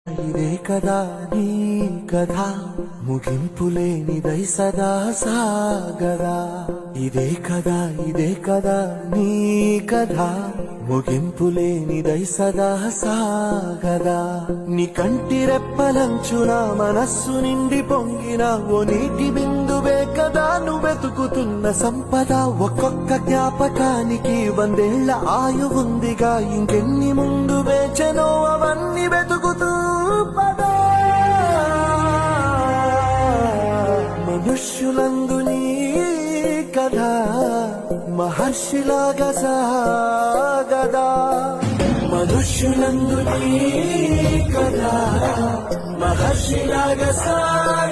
ఇదే కదా నీ కథ ముగింపులేనిదై సదా సాగదా. ఇదే కదా నీ కథ ముగింపులేనిదై సదా సాగదా. నీ కంటి రెప్పలంచున మనస్సు నిండి పొంగిన ఓ నీటి బిందువే కదా నువ్వెతుకుతున్న సంపద. ఒక్కొక్క జ్ఞాపకానికి 100 ఏళ్ల ఆయువుందిగా, ఇంకెన్ని ముందు వేచనో అవన్నీ వెతుకుతూ పదా. మనుష్యులందు నీ కథ మహర్షిలాగా సాగదా. మనుష్యులందు నీ కథ మహర్షిలాగా సాగదా.